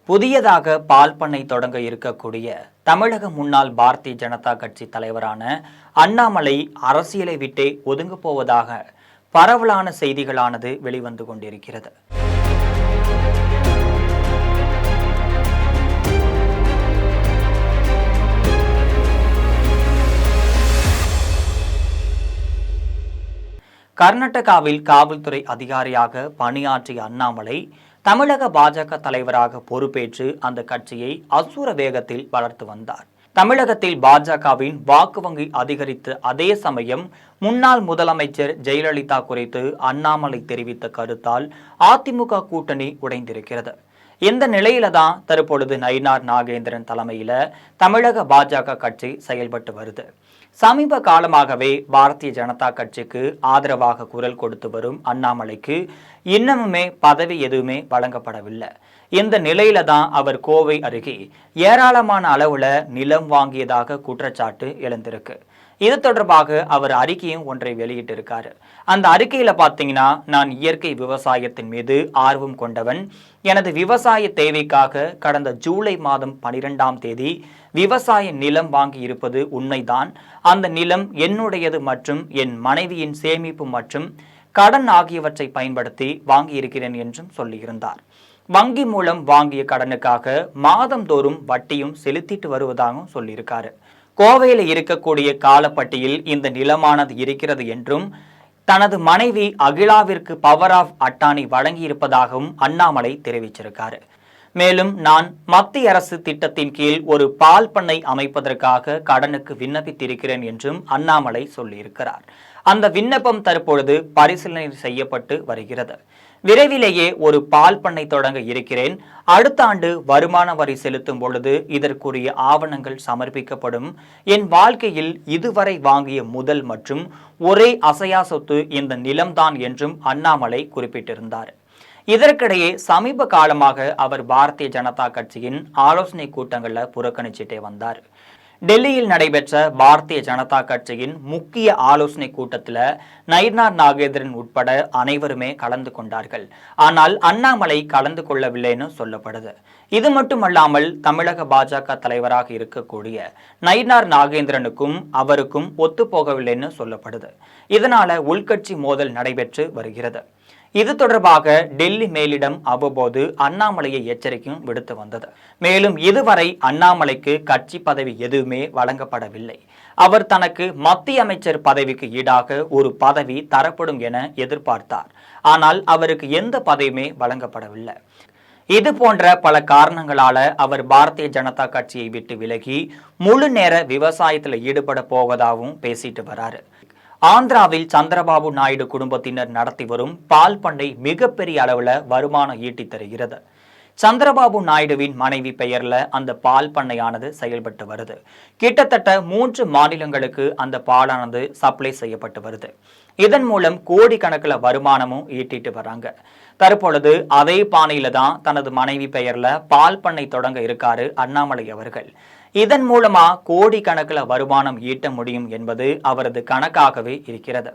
புதியதாக பால் பண்ணை தொடங்க இருக்கக்கூடிய தமிழக முன்னாள் பாரதிய ஜனதா கட்சி தலைவரான அண்ணாமலை அரசியலை விட்டே ஒதுங்கப் போவதாக பரவலான செய்திகளானது வெளிவந்து கொண்டிருக்கிறது. கர்நாடகாவில் காவல்துறை அதிகாரியாக பணியாற்றிய அண்ணாமலை தமிழக பாஜக தலைவராக பொறுப்பேற்று அந்த கட்சியை அசுர வேகத்தில் வளர்த்து வந்தார். தமிழகத்தில் பாஜகவின் வாக்கு வங்கி அதிகரித்த அதே சமயம் முன்னாள் முதலமைச்சர் ஜெயலலிதா குறித்து அண்ணாமலை தெரிவித்த கருத்தால் அதிமுக கூட்டணி உடைந்திருக்கிறது. இந்த நிலையில தான் தற்பொழுது நயினார் நாகேந்திரன் தலைமையில தமிழக பாஜக கட்சி செயல்பட்டு வருது. சமீப காலமாகவே பாரதிய ஜனதா கட்சிக்கு ஆதரவாக குரல் கொடுத்து வரும் அண்ணாமலைக்கு இன்னமுமே பதவி எதுவுமே வழங்கப்படவில்லை. இந்த நிலையில தான் அவர் கோவை அருகே ஏராளமான அளவுல நிலம் வாங்கியதாக குற்றச்சாட்டு எழுந்திருக்கு. இது தொடர்பாக அவர் அறிக்கையும் ஒன்றை வெளியிட்டிருக்காரு. அந்த அறிக்கையில பாத்தீங்கன்னா, நான் இயற்கை விவசாயத்தின் மீது ஆர்வம் கொண்டவன். எனது விவசாய தேவைக்காக கடந்த ஜூலை மாதம் 12ஆம் தேதி விவசாய நிலம் வாங்கி இருப்பது உண்மைதான். அந்த நிலம் என்னுடையது மற்றும் என் மனைவியின் சேமிப்பு மற்றும் கடன் ஆகியவற்றை பயன்படுத்தி வாங்கியிருக்கிறேன் என்றும் சொல்லியிருந்தார். வங்கி மூலம் வாங்கிய கடனுக்காக மாதந்தோறும் வட்டியும் செலுத்திட்டு வருவதாகவும் சொல்லியிருக்காரு. கோவையில் இருக்கக்கூடிய காலப்பட்டியில் இந்த நிலமானது இருக்கிறது என்றும் தனது மனைவி அகிலாவிற்கு பவர் ஆஃப் அட்டானி வழங்கியிருப்பதாகவும் அண்ணாமலை தெரிவிச்சிருக்காரு. மேலும் நான் மத்திய அரசு திட்டத்தின் கீழ் ஒரு பால் பண்ணை அமைப்பதற்காக கடனுக்கு விண்ணப்பித்திருக்கிறேன் என்றும் அண்ணாமலை சொல்லியிருக்கிறார். அந்த விண்ணப்பம் தற்பொழுது பரிசீலனை செய்யப்பட்டு வருகிறது. விரைவிலேயே ஒரு பால் பண்ணை தொடங்க இருக்கிறேன். அடுத்த ஆண்டு வருமான வரி செலுத்தும் பொழுது இதற்குரிய ஆவணங்கள் சமர்ப்பிக்கப்படும். என் வாழ்க்கையில் இதுவரை வாங்கிய முதல் மற்றும் ஒரே அசையா சொத்து இந்த நிலம்தான் என்றும் அண்ணாமலை குறிப்பிட்டிருந்தார். இதற்கிடையே சமீப காலமாக அவர் பாரதிய ஜனதா கட்சியின் ஆலோசனை கூட்டங்களில் புறக்கணிச்சிட்டே வந்தார். டெல்லியில் நடைபெற்ற பாரதிய ஜனதா கட்சியின் முக்கிய ஆலோசனை கூட்டத்தில் நயினார் நாகேந்திரன் உட்பட அனைவருமே கலந்து கொண்டார்கள். ஆனால் அண்ணாமலை கலந்து கொள்ளவில்லைன்னு சொல்லப்படுது. இது மட்டுமல்லாமல் தமிழக பாஜக தலைவராக இருக்கக்கூடிய நயினார் நாகேந்திரனுக்கும் அவருக்கும் ஒத்துப்போகவில்லைன்னு சொல்லப்படுது. இதனால உள்கட்சி மோதல் நடைபெற்று வருகிறது. இது தொடர்பாக டெல்லி மேலிடம் அவ்வப்போது அண்ணாமலையை எச்சரிக்கையும் விடுத்து வந்தது. மேலும் இதுவரை அண்ணாமலைக்கு கட்சி பதவி எதுவுமே வழங்கப்படவில்லை. அவர் தனக்கு மத்திய அமைச்சர் பதவிக்கு ஈடாக ஒரு பதவி தரப்படும் என எதிர்பார்த்தார். ஆனால் அவருக்கு எந்த பதவியுமே வழங்கப்படவில்லை. இது போன்ற பல காரணங்களால அவர் பாரதிய ஜனதா கட்சியை விட்டு விலகி முழு நேர விவசாயத்தில் ஈடுபட போவதாகவும் பேசிட்டு வராரு. ஆந்திராவில் சந்திரபாபு நாயுடு குடும்பத்தினர் நடத்தி வரும் பால் பண்ணை மிகப்பெரிய அளவில் வருமானம் ஈட்டி தருகிறது. சந்திரபாபு நாயுடுவின் மனைவி பெயர்ல அந்த பால் பண்ணையானது செயல்பட்டு வருது. கிட்டத்தட்ட 3 மாநிலங்களுக்கு அந்த பாலானது சப்ளை செய்யப்பட்டு வருது. இதன் மூலம் கோடிக்கணக்கில் வருமானமும் ஈட்டிட்டு வராங்க. தற்பொழுது அதே பானையில தான் தனது மனைவி பெயர்ல பால் பண்ணை தொடங்க இருக்காரு அண்ணாமலை அவர்கள். இதன் மூலமா கோடிக்கணக்கில் வருமானம் ஈட்ட முடியும் என்பது அவரது கணக்காகவே இருக்கிறது.